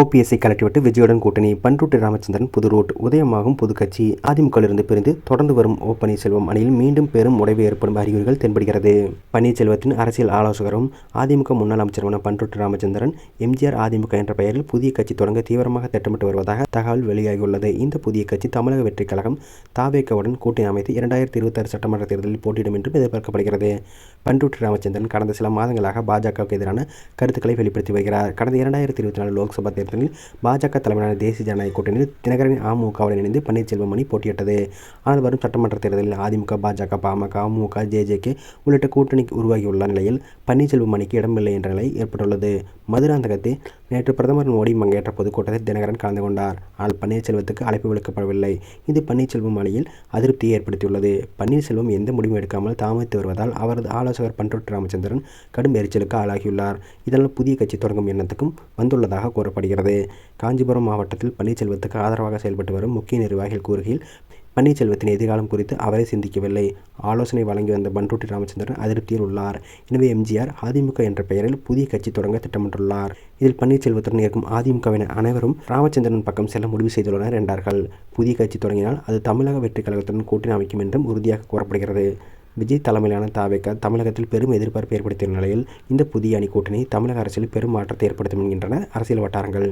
ஓபிஎஸ்ஐ கலட்டிவிட்டு விஜயுடன் கூட்டணி. பண்ருட்டி ராமச்சந்திரன் புது ரூட். உதயமாகும் புது கட்சி. அதிமுகவிலிருந்து பிரிந்து தொடர்ந்து வரும் ஓ பன்னீர்செல்வம் அணியில் மீண்டும் பெரும் உடைவு ஏற்படும் அறிகுறிகள் தென்படுகிறது. பன்னீர்செல்வத்தின் அரசியல் ஆலோசகரும் அதிமுக முன்னாள் அமைச்சருமான பண்ருட்டி ராமச்சந்திரன் எம்ஜிஆர் அதிமுக என்ற பெயரில் புதிய கட்சி தொடங்க தீவிரமாக திட்டமிட்டு வருவதாக தகவல் வெளியாகியுள்ளது. இந்த புதிய கட்சி தமிழக வெற்றிக் கழகம் தவேகாவுடன் கூட்டணி அமைத்து 2026 சட்டமன்ற தேர்தலில் போட்டியிடும் என்றும் எதிர்பார்க்கப்படுகிறது. பண்ருட்டி ராமச்சந்திரன் கடந்த சில மாதங்களாக பாஜகவுக்கு எதிரான கருத்துக்களை வெளிப்படுத்தி வருகிறார். கடந்த 2024 லோக்சபா தேர்தலில் பாஜக தலைமையிலான தேசிய ஜனநாயக கூட்டணியில் தினகரனின் அமமுகவுடன் இணைந்து பன்னீர்செல்வம் அணி போட்டியிட்டது. ஆனால் வரும் சட்டமன்ற தேர்தலில் அதிமுக, பாஜக, பாமக, அமமுக, ஜேஜேகே உள்ளிட்ட கூட்டணி உருவாகியுள்ள நிலையில் பன்னீர்செல்வம் அணிக்கு இடமில்லை என்ற நிலை ஏற்பட்டுள்ளது. மதுராந்தகத்தில் நேற்று பிரதமர் மோடி பங்கேற்ற பொதுக்கூட்டத்தில் தினகரன் கலந்து கொண்டார். ஆனால் பன்னீர்செல்வத்துக்கு அழைப்பு விடுக்கப்படவில்லை. இது பன்னீர்செல்வம் அணியில் அதிருப்தியை ஏற்படுத்தியுள்ளது. பன்னீர்செல்வம் எந்த முடிவும் எடுக்காமல் தாமதித்து வருவதால் அவரது ஆலோசகர் பண்ருட்டி ராமச்சந்திரன் கடும் எரிச்சலுக்கு ஆளாகியுள்ளார். இதனால் புதிய கட்சி தொடங்கும் எண்ணத்துக்கும் வந்துள்ளதாக கூறப்படுகிறது. காஞ்சிபுரம் மாவட்டத்தில் பன்னீர்செல்வத்துக்கு ஆதரவாக செயல்பட்டு வரும் முக்கிய நிர்வாகிகள் கூறுகையில், பன்னீர்செல்வத்தின் எதிர்காலம் குறித்து அவரே சிந்திக்கவில்லை. ஆலோசனை வழங்கி வந்த பண்ருட்டி ராமச்சந்திரன் அதிருப்தியில் உள்ளார். எனவே எம்ஜிஆர் அதிமுக என்ற பெயரில் புதிய கட்சி தொடங்க திட்டமிட்டுள்ளார். இதில் பன்னீர்செல்வத்துடன் இருக்கும் அதிமுகவினர் அனைவரும் ராமச்சந்திரன் பக்கம் செல்ல முடிவு செய்துள்ளனர் என்றார்கள். புதிய கட்சி தொடங்கினால் அது தமிழக வெற்றிக் கழகத்துடன் கூட்டணி அமைக்கும் என்றும் உறுதியாக கூறப்படுகிறது. விஜய் தலைமையிலான தவேகா தமிழகத்தில் பெரும் எதிர்பார்ப்பு ஏற்படுத்திய நிலையில் இந்த புதிய அணி கூட்டணி தமிழக அரசியலில் பெரும் மாற்றத்தை ஏற்படுத்தும் என்கின்றன அரசியல் வட்டாரங்கள்.